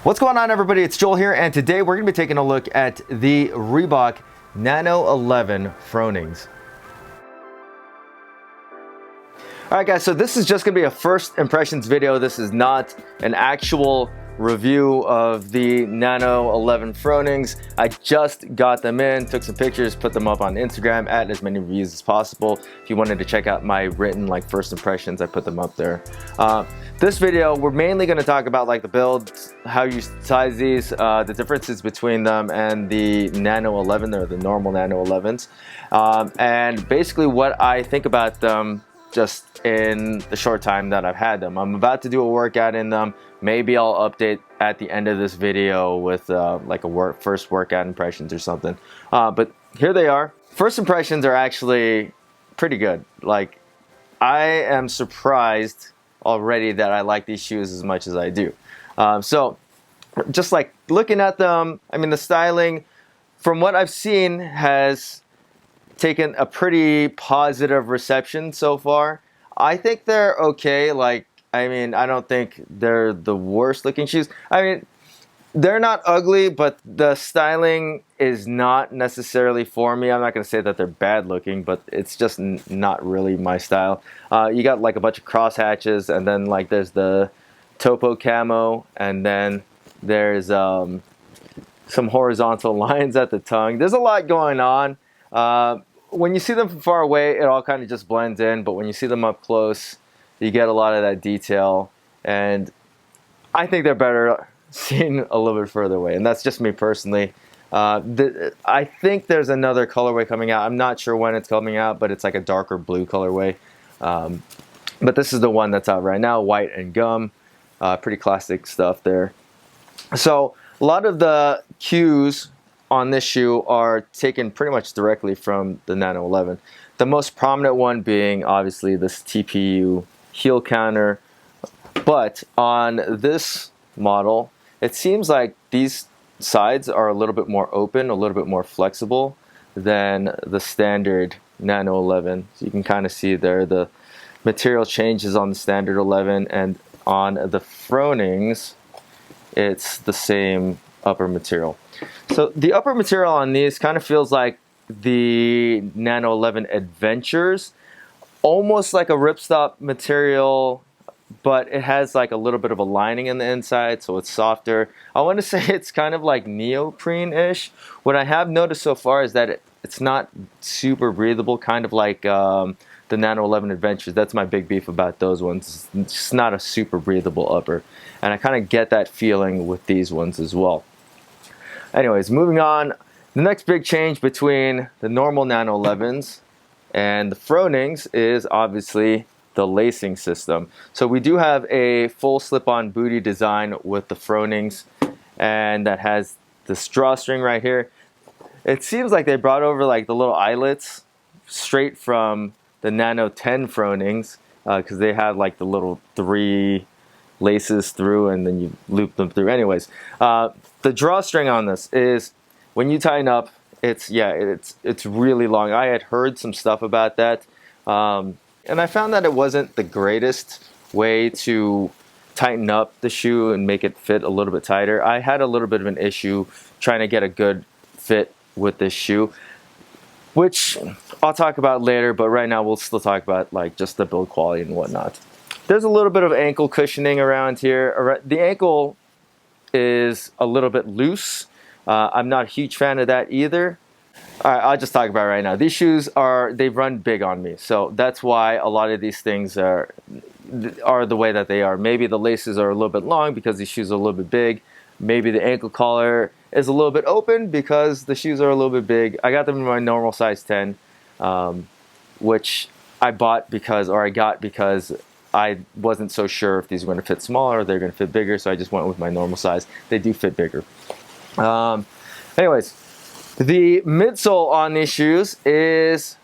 What's going on, everybody? It's Joel here, and today we're going to be taking a look at the Reebok Nano 11 Fronings. Alright guys, so this is just going to be a first impressions video. This is not an actual review of the Nano 11 Fronings. I just got them in, took some pictures, put them up on Instagram, add as many reviews as possible. If you wanted to check out my written first impressions, I put them up there. This video, we're mainly going to talk about the build, how you size these, the differences between them and the Nano 11 or the normal Nano 11s, and basically what I think about them just in the short time that I've had them. I'm about to do a workout in them. Maybe I'll update at the end of this video with first workout impressions or something. But here they are. First impressions are actually pretty good. I am surprised already that I like these shoes as much as I do. So just looking at them, I mean, the styling from what I've seen has taken a pretty positive reception so far. I think they're okay. I mean, I don't think they're the worst looking shoes. I mean, they're not ugly, but the styling is not necessarily for me. I'm not going to say that they're bad looking, but it's just not really my style. You got a bunch of cross hatches, and then there's the topo camo, and then there's some horizontal lines at the tongue. There's a lot going on. When you see them from far away, it all kind of just blends in, but when you see them up close, you get a lot of that detail, and I think they're better seen a little bit further away, and that's just me personally. I think there's another colorway coming out. I'm not sure when it's coming out, but it's a darker blue colorway. But this is the one that's out right now, white and gum. Pretty classic stuff there. So a lot of the cues on this shoe are taken pretty much directly from the Nano 11. The most prominent one being obviously this TPU heel counter, but on this model it seems like these sides are a little bit more open, a little bit more flexible than the standard Nano 11. So you can kind of see there the material changes on the standard 11, and on the Fronings it's the same upper material. So the upper material on these kind of feels like the Nano 11 Adventures, almost like a ripstop material, but it has a little bit of a lining in the inside, so it's softer. I want to say it's kind of like neoprene-ish. What I have noticed so far is that it's not super breathable, kind of like the Nano 11 Adventures. That's my big beef about those ones. It's just not a super breathable upper, and I kind of get that feeling with these ones as well. Anyways, moving on, the next big change between the normal Nano 11s and the Fronings is obviously the lacing system. So we do have a full slip-on booty design with the Fronings, and that has this drawstring right here. It seems like they brought over the little eyelets straight from the Nano 10 Fronings, because they have the little 3 laces through, and then you loop them through. Anyways, the drawstring on this is, when you tighten up, it's really long. I had heard some stuff about that, and I found that it wasn't the greatest way to tighten up the shoe and make it fit a little bit tighter. I had a little bit of an issue trying to get a good fit with this shoe, which I'll talk about later, but right now we'll still talk about just the build quality and whatnot. There's a little bit of ankle cushioning around here. The ankle is a little bit loose. I'm not a huge fan of that either. All right, I'll just talk about it right now. These shoes they run big on me, so that's why a lot of these things are the way that they are. Maybe the laces are a little bit long because these shoes are a little bit big. Maybe the ankle collar is a little bit open because the shoes are a little bit big. I got them in my normal size 10, which I got because I wasn't so sure if these were going to fit smaller or they're going to fit bigger, so I just went with my normal size. They do fit bigger. Anyways, the midsole on these shoes is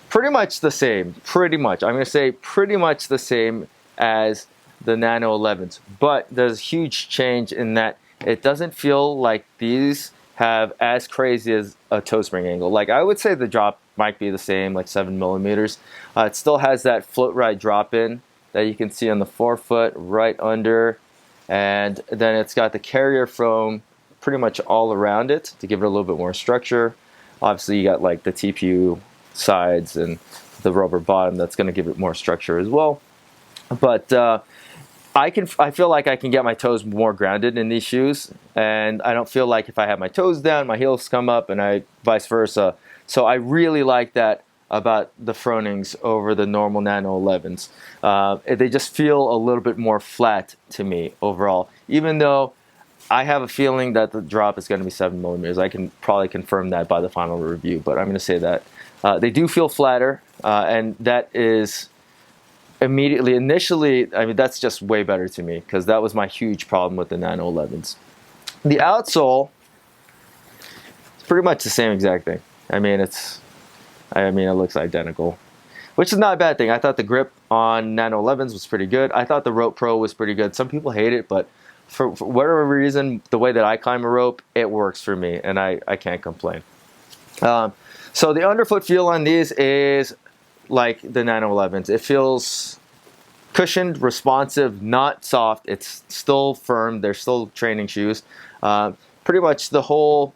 pretty much the same. I'm going to say pretty much the same as the Nano 11s, but there's a huge change in that it doesn't feel like these have as crazy as a toe spring angle. I would say the drop might be the same, 7 millimeters. It still has that float right drop in that you can see on the forefoot right under and then it's got the carrier foam pretty much all around it to give it a little bit more structure. Obviously, you got like the TPU sides and the rubber bottom that's going to give it more structure as well. But I feel like I can get my toes more grounded in these shoes, and I don't feel like if I have my toes down, my heels come up, and vice versa. So I really like that about the Fronings over the normal Nano 11s. They just feel a little bit more flat to me overall, even though I have a feeling that the drop is going to be 7 millimeters. I can probably confirm that by the final review, but I'm going to say that they do feel flatter, and that is initially, I mean, that's just way better to me, because that was my huge problem with the Nano 11s. The outsole, it's pretty much the same exact thing. I mean, it looks identical, which is not a bad thing. I thought the grip on Nano 11s was pretty good. I thought the Rope Pro was pretty good. Some people hate it, but for whatever reason, the way that I climb a rope, it works for me, and I can't complain. So the underfoot feel on these is like the Nano 11s. It feels cushioned, responsive, not soft. It's still firm. They're still training shoes. Pretty much the whole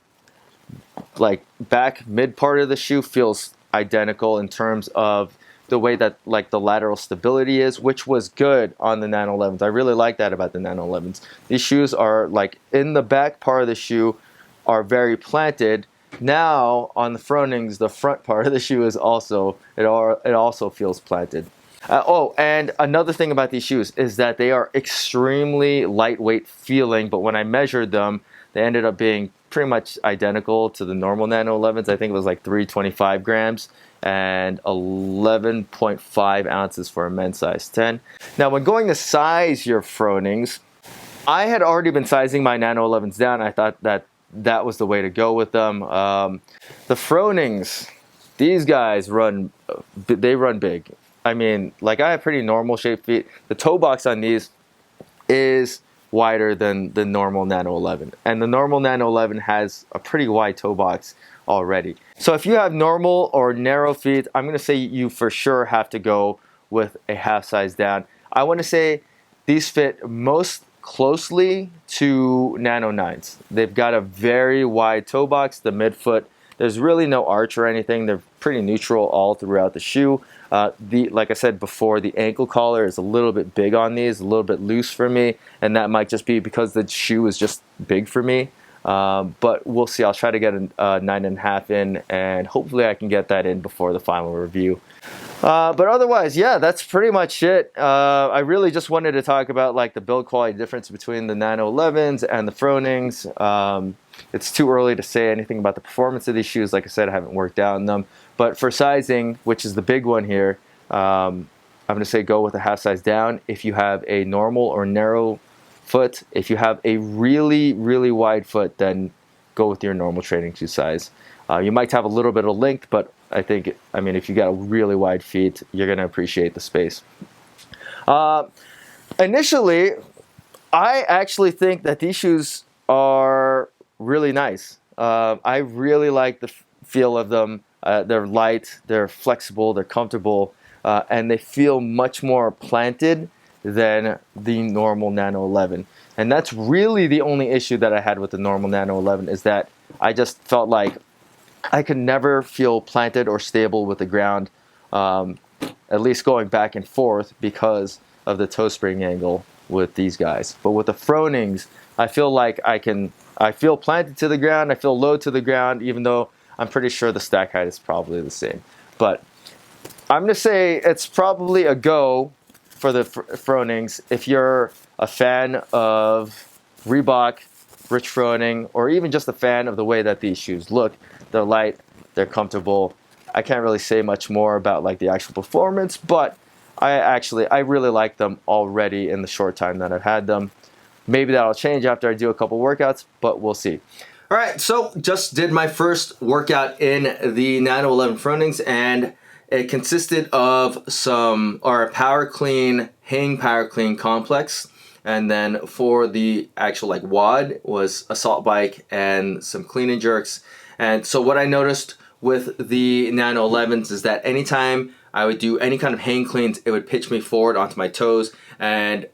like back mid part of the shoe feels identical in terms of the way that like the lateral stability is, which was good on the Nano 11s. I really like that about the Nano 11s. These shoes are like in the back part of the shoe are very planted. Now on the Fronings, the front part of the shoe is also it also feels planted. Oh, and another thing about these shoes is that they are extremely lightweight feeling, but when I measured them, they ended up being pretty much identical to the normal Nano 11s. I think it was like 325 grams and 11.5 ounces for a men's size 10. Now, when going to size your Fronings, I had already been sizing my Nano 11s down. I thought that was the way to go with them. The Fronings, these guys they run big. I mean, like I have pretty normal shaped feet. The toe box on these is wider than the normal Nano 11. And the normal Nano 11 has a pretty wide toe box already. So if you have normal or narrow feet, I'm going to say you for sure have to go with a half size down. I want to say these fit most closely to Nano 9s. They've got a very wide toe box, the midfoot. There's really no arch or anything. They're pretty neutral all throughout the shoe. Like I said before, the ankle collar is a little bit big on these, a little bit loose for me, and that might just be because the shoe is just big for me. But we'll see. I'll try to get a 9.5 in, and hopefully I can get that in before the final review. But otherwise, yeah, that's pretty much it. I really just wanted to talk about like the build quality difference between the Nano 11s and the Fronings. It's too early to say anything about the performance of these shoes. Like I said, I haven't worked out on them. But for sizing, which is the big one here, I'm going to say go with a half size down if you have a normal or narrow foot. If you have a really, really wide foot, then go with your normal training shoe size. You might have a little bit of length, but I mean, if you got a really wide feet, you're going to appreciate the space. Initially, I actually think that these shoes are really nice. I really like the feel of them. They're light, they're flexible, they're comfortable, and they feel much more planted than the normal Nano 11. And that's really the only issue that I had with the normal Nano 11 is that I just felt like I could never feel planted or stable with the ground, at least going back and forth because of the toe spring angle with these guys. But with the Fronings, I feel like I feel planted to the ground, I feel low to the ground, even though I'm pretty sure the stack height is probably the same. But I'm going to say it's probably a go for the Fronings if you're a fan of Reebok, Rich Froning, or even just a fan of the way that these shoes look. They're light, they're comfortable. I can't really say much more about like the actual performance, but I really like them already in the short time that I've had them. Maybe that'll change after I do a couple workouts, but we'll see. All right, so just did my first workout in the Nano 11 Fronings, and it consisted of a power clean, hang power clean complex. And then for the actual like WOD was assault bike and some clean and jerks. And so what I noticed with the Nano 11s is that anytime I would do any kind of hang cleans, it would pitch me forward onto my toes. And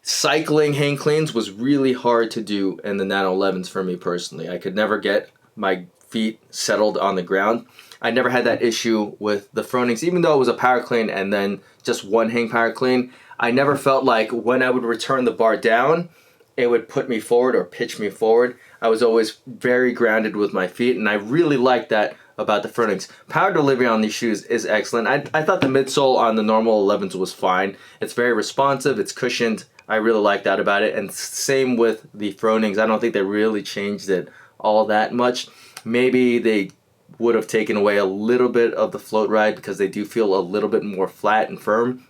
cycling hang cleans was really hard to do in the Nano 11s for me personally. I could never get my feet settled on the ground. I never had that issue with the Fronings, even though it was a power clean and then just one hang power clean. I never felt like when I would return the bar down, it would put me forward or pitch me forward. I was always very grounded with my feet, and I really liked that about the Fronings. Power delivery on these shoes is excellent. I thought the midsole on the normal 11s was fine. It's very responsive, it's cushioned. I really like that about it. And same with the Fronings. I don't think they really changed it all that much. Maybe they would have taken away a little bit of the float ride because they do feel a little bit more flat and firm.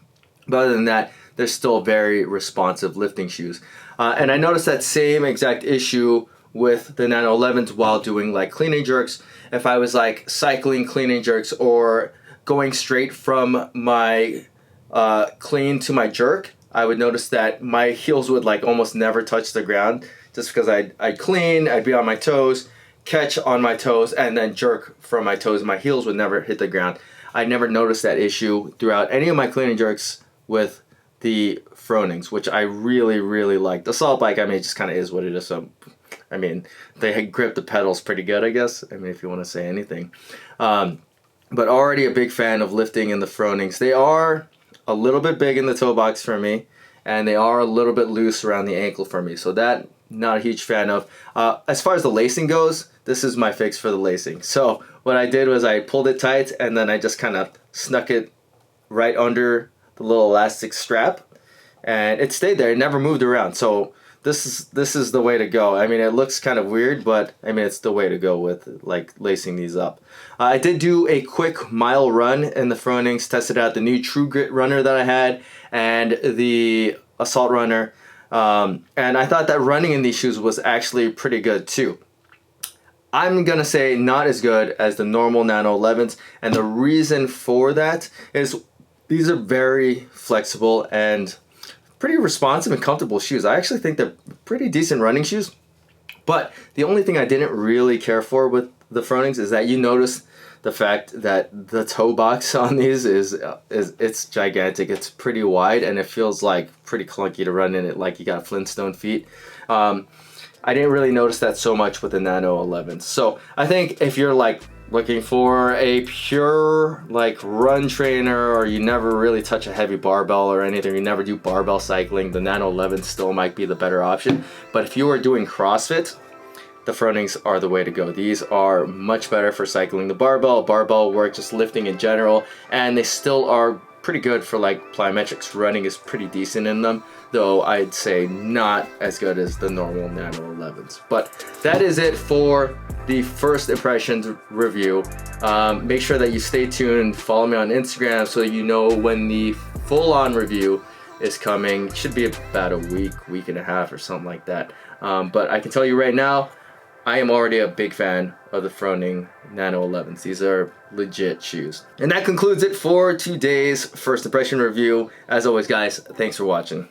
But other than that, they're still very responsive lifting shoes. And I noticed that same exact issue with the Nano 11s while doing like clean and jerks. If I was like cycling clean and jerks or going straight from my clean to my jerk, I would notice that my heels would like almost never touch the ground just because I'd clean, I'd be on my toes, catch on my toes, and then jerk from my toes. My heels would never hit the ground. I never noticed that issue throughout any of my clean and jerks with the Fronings, which I really, really like. The Assault Bike, I mean, it just kind of is what it is. So, I mean, they grip the pedals pretty good, I guess. I mean, if you want to say anything. But already a big fan of lifting in the Fronings. They are a little bit big in the toe box for me, and they are a little bit loose around the ankle for me. So that, not a huge fan of. As far as the lacing goes, this is my fix for the lacing. So what I did was I pulled it tight, and then I just kind of snuck it right under the little elastic strap, and it stayed there. It never moved around. So this is the way to go. I mean, it looks kind of weird, but I mean, it's the way to go with like lacing these up. I did do a quick mile run in the Fronings, tested out the new True Grit runner that I had and the Assault runner, and I thought that running in these shoes was actually pretty good too. I'm gonna say not as good as the normal Nano 11s, and the reason for that is these are very flexible and pretty responsive and comfortable shoes. I actually think they're pretty decent running shoes. But the only thing I didn't really care for with the Fronings is that you notice the fact that the toe box on these is it's gigantic. It's pretty wide, and it feels like pretty clunky to run in it, like you got Flintstone feet. I didn't really notice that so much with the Nano 11s. So I think if you're like looking for a pure like run trainer, or you never really touch a heavy barbell or anything, you never do barbell cycling, the Nano 11 still might be the better option. But if you are doing CrossFit, the Fronings are the way to go. These are much better for cycling the barbell work, just lifting in general, and they still are pretty good for like plyometrics. Running is pretty decent in them, though I'd say not as good as the normal Nano 11s. But that is it for the first impressions review. Make sure that you stay tuned, follow me on Instagram so that you know when the full-on review is coming. It should be about a week and a half or something like that. But I can tell you right now, I am already a big fan of the Froning Nano 11s. These are legit shoes. And that concludes it for today's first impression review. As always, guys, thanks for watching.